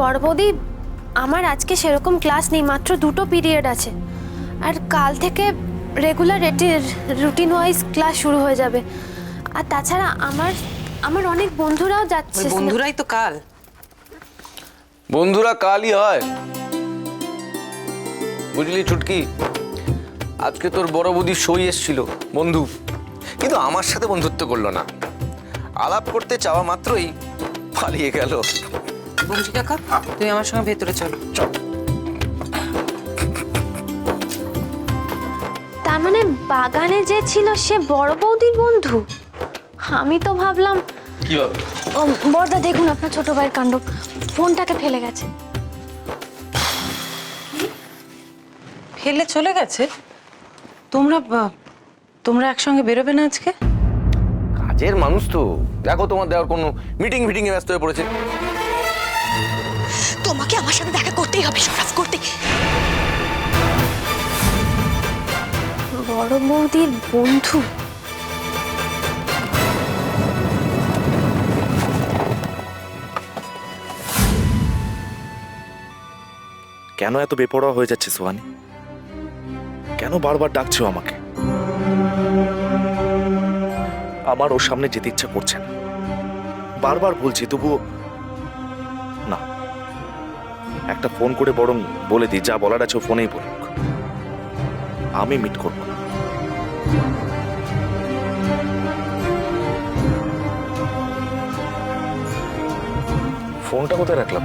বড় বৌদি, আমার আজকে সেরকম ক্লাস নেই, মাত্র 2টো পিরিয়ড আছে। আর কাল থেকে রেগুলার রুটিন ওয়াইজ ক্লাস শুরু হয়ে যাবে। আর তাছাড়া আমার অনেক বন্ধুরাও যাচ্ছে। বন্ধুরাই তো কাল। বন্ধুরা কালই হয়, বুঝলি ছুটকি? আজকে তোর বড় বৌদির সই এসছিল বন্ধু, কিন্তু আমার সাথে বন্ধুত্ব করলো না। আলাপ করতে চাওয়া মাত্রই পালিয়ে গেল। বংশী কাকা, তুমি আমার সঙ্গে ভেতরে চলো। চল। তার মানে বাগানে যে ছিল সে বড় বৌদির বন্ধু? আমি তো ভাবলাম। কি হবে? ও বড়দা, দেখুন আপনার ছোট ভাইয়ের কাণ্ড, ফোনটাকে ফেলে গেছে। ফেলে চলে গেছে? তোমরা একসঙ্গে বেরোবে না আজকে? কাজের মানুষ তো, দেখো তোমার দেওয়ার কোনো মিটিং এ ব্যস্ত হয়ে পড়েছে। তোমাকে আমার সাথে দেখা করতেই হবে, সরাফ, করতে। বড় বৌদির বন্ধু? কেন এত বেপরোয়া হয়ে যাচ্ছে সোহানি? কেন বারবার ডাকছো আমাকে? আমার ওর সামনে যেতে ইচ্ছা করছে না, বারবার বলছি, তবুও না। একটা ফোন করে বরং বলে দিই, যা বলার আছে ও ফোনেই বলুক, আমি মিট করবো না। ফোনটা কোথায় রাখলাম?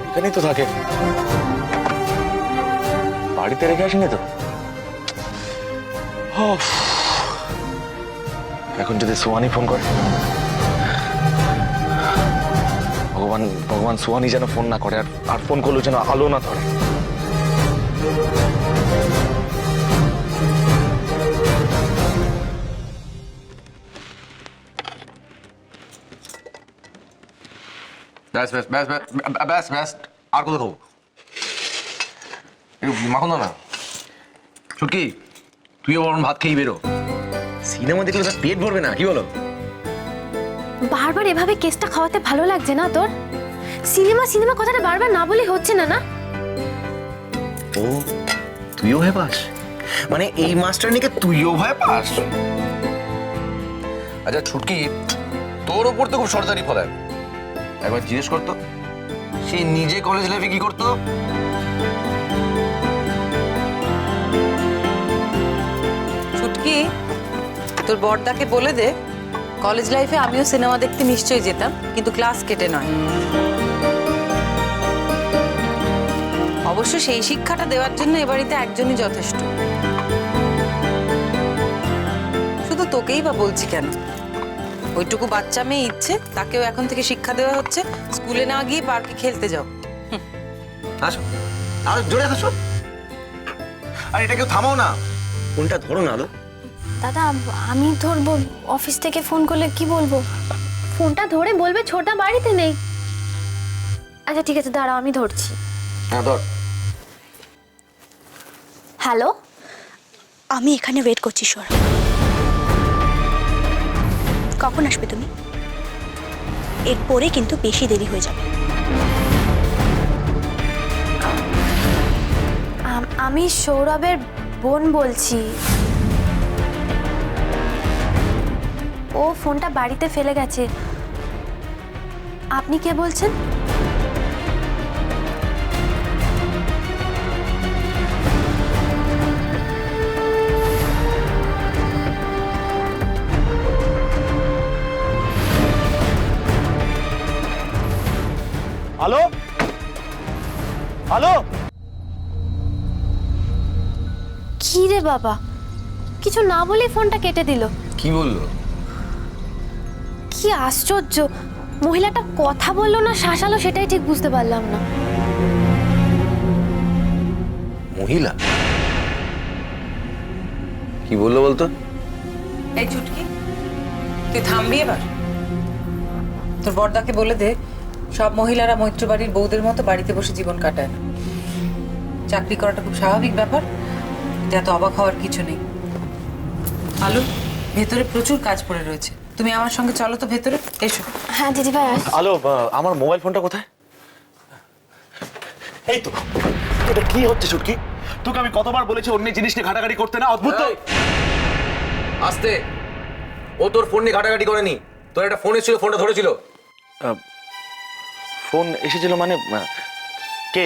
এখানেই তো থাকে, বাড়িতে রেখে আসিনি তো। এখন যদি সোহানি ফোন করে, ভগবান সোহানি যেন ফোন না করে, আর ফোন করলো যেন আলো না ধরে। ব্যাস ব্যাস ব্যাস ব্যাস ব্যাস, আর কোথাও খাবো? একটু মাখন দাও না। ছুটকি, তুইও বরং ভাত খেয়ে বেরো। সিনেমা দেখলে তার পেট ভরবে না, কি বলো? বারবার এভাবে কেসটা খাওয়াতে ভালো লাগছে না তোর? সিনেমা কথাটা বারবার না বলে হচ্ছে না? ও, তুইও ভয় পাস? মানে এই মাস্টারনিকে তুইও ভয় পাস? আচ্ছা ছুটকি, তোর ওপর তো খুব সরদারি ফলায়। একবার জিজ্ঞেস করতো সে নিজে কলেজ লাইফে কি করতো? ছুটকি, তোর বড়দাকে বলে দে, কলেজ লাইফে আমিও সিনেমা দেখতে নিশ্চয়ই যেতাম, কিন্তু ক্লাস কেটে নয়। অবশ্য সেই শিক্ষাটা দেওয়ার জন্য এ বাড়িতে একজনই যথেষ্ট। শুধু তোকেই বা বলছি কেন? ওইটুকু বাচ্চা মেয়ে ইচ্ছে, তাকেও এখন থেকে শিক্ষা দেওয়া হচ্ছে স্কুলে না গিয়ে পার্কে খেলতে যাও। হাসো, আর জোরে হাসো। আর এটা কেউ থামাও না, ফোনটা ধরো না। আলো, দাদা, আমি ধরবো? অফিস থেকে ফোন করলে কি বলবো? ফোনটা ধরে বলবে ছোটা বাড়িতে নেই। আচ্ছা ঠিক আছে, দাঁড়াও, আমি ধরছি। হ্যাঁ ধর। হ্যালো, আমি এখানে ওয়েট করছি, সরাফ। কখন আসবে তুমি? এরপরে কিন্তু বেশি দেরি হয়ে যাবে। আমি সৌরভের বোন বলছি। ও ফোনটা বাড়িতে ফেলে গেছে। আপনি কে বলছেন? হ্যালো হ্যালো, কি রে বাবা, কিছু না বলেই ফোনটা কেটে দিল। কি বললো? কি আশ্চর্য, মহিলাটা কথা বললো না শাসালো সেটাই ঠিক বুঝতে পারলাম না। মহিলা কি বললো বলতো? এই ছুটকি, তুই থামবি এবার? তোর বড়দাকে বলে দে, সব মহিলারা মৈত্র বাড়ির বউদের মতো বাড়িতে বসে জীবন কাটায় না। চাকরি করাটা খুব স্বাভাবিক ব্যাপার, এটা এত অবাক হওয়ার কিছু নেই। আলু, ভেতরে প্রচুর কাজ পড়ে রয়েছে, তুমি আমার সঙ্গে চলো তো ভেতরে, এসো। হ্যাঁ দিদিভাই আস। আলো, আমার মোবাইল ফোনটা কোথায়? এই তো। এটা কি হচ্ছে ছুটকি? তোকে আমি কতবার বলেছি অন্য জিনিস নিয়ে ঘাটাঘাটি করতে না, অদ্ভুত তো। এই, আস্তে। ও তোর ফোন নিয়ে ঘাটাঘাটি করেনি, তোর একটা ফোন এসেছিল, ফোনটা ধরেছিল। ফোন এসেছিল মানে কে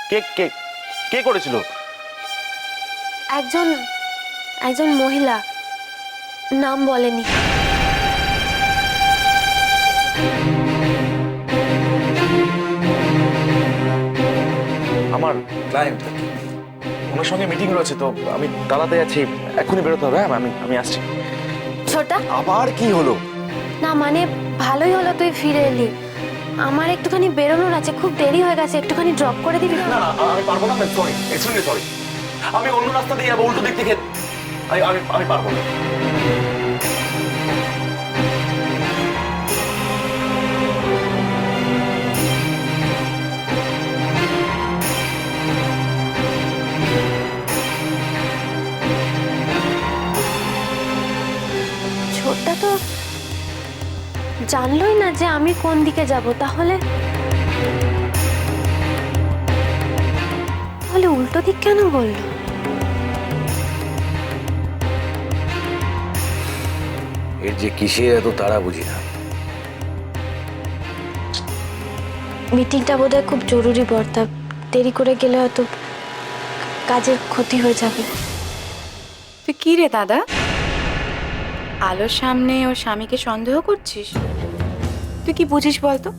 কে কে কে করেছিল? একজন একজন মহিলা, নাম বলেনি। আমার ক্লায়েন্ট। ওনার সঙ্গে মিটিং রয়েছে তো আমি দাঁড়াতে যাচ্ছি, এক্ষুনি বেরোতে হবে। হ্যাঁ আমি আসছি। ছোটা, আবার কি হলো? না মানে ভালোই হলো তুই ফিরে এলি। আমার একটুখানি বেরোনোর আছে, খুব দেরি হয়ে গেছে, একটুখানি ড্রপ করে দিবি? না আমি পারবো না, সরি, এক্সট্রিমলি সরি। আমি অন্য রাস্তা দিয়ে যাবো, উল্টো দিক থেকে। আমি পারবো না। ছোটটা তো জানলই না যে আমি কোন দিকে যাব, তাহলে তাহলে উল্টো দিক কেন বললো? এর যে কিসের এত তাড়া বুঝি না। মিটিংটা বোধহয় খুব জরুরি বর্তা, দেরি করে গেলে হয়তো কাজের ক্ষতি হয়ে যাবে। তুই কি রে দাদা, আলোর সামনে ওর স্বামীকে সন্দেহ করছিস? তুই কি বুঝিস বলতো?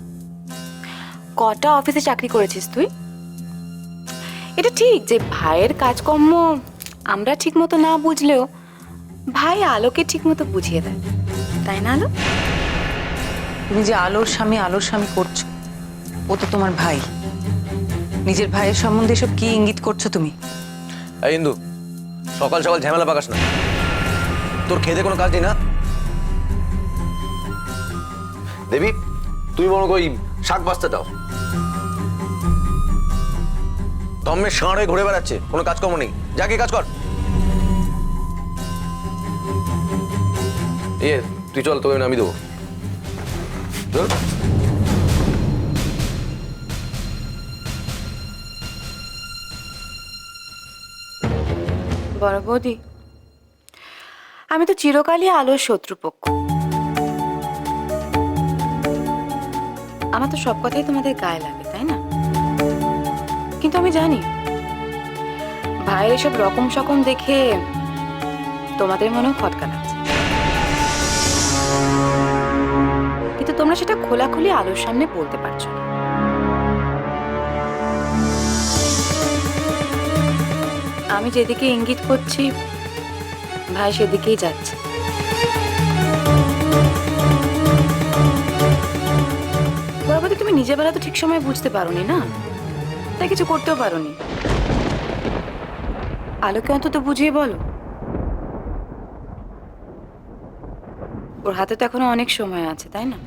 কটা অফিসে চাকরি করেছিস তুই? এটা ঠিক যে ভাইয়ের কাজকর্ম আমরা ঠিক মতো না বুঝলেও ভাই আলোকে ঠিক মতো বুঝিয়ে দেয়, তাই না আলো? তুমি যে আলোর স্বামী করছো, ও তো তোমার ভাই। নিজের ভাইয়ের সম্বন্ধে সব কি ইঙ্গিত করছো তুমি? এই ইন্দু, সকাল সকাল ঝামেলা পাকাস না। তোর খেতে কোনো কাজ নেই না? দেবী, তুই মনে করি শাক বাঁচতে দাও। দমের ষাঁড় হয়ে ঘুরে বেড়াচ্ছে, কোনো কাজকর্ম নেই। যাকে কাজ কর। তুই চল, তোকে নামিয়ে দেবো। চল। বড় বৌদি, আমি তো চিরকালই আলোর শত্রুপক্ষ। আমার তো সব কথাই তোমাদের গায়ে লাগে, তাই না? কিন্তু আমি জানি ভাইয়ের এসব রকম সকম দেখে তোমাদের মনেও খটকা লাগছে, কিন্তু তোমরা সেটা খোলাখুলি আলোর সামনে বলতে পারছো না। আমি যেদিকে ইঙ্গিত করছি ভাই সেদিকেই যাচ্ছে। বরাবরই তুমি নিজের বেলা তো ঠিক সময় বুঝতে পারোনি না, তাই কিছু করতেও পারোনি। আলোকে অন্তত বুঝিয়ে বলো, ওর হাতে তো এখনো অনেক সময় আছে, তাই না?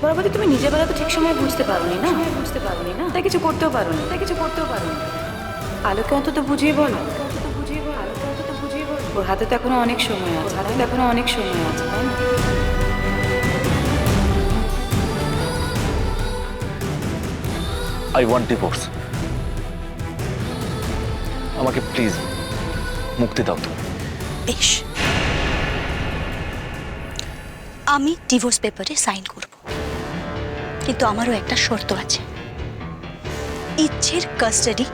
বরাবরই তুমি নিজের বেলা তো ঠিক সময় বুঝতে পারোনি না, তাই কিছু করতেও পারোনি। আলোকে অন্তত বুঝিয়ে বলো, ওর হাতে তো এখনো অনেক সময় আছে, তাই না? I want divorce. আমাকে প্লিজ মুক্তি দাও তুমি। বেশ, আমি ডিভোর্স পেপারে সাইন করব, কিন্তু আমারও একটা শর্ত আছে। ইচ্ছের কাস্টাডি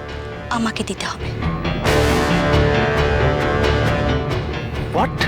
আমাকে দিতে হবে। হোয়াট?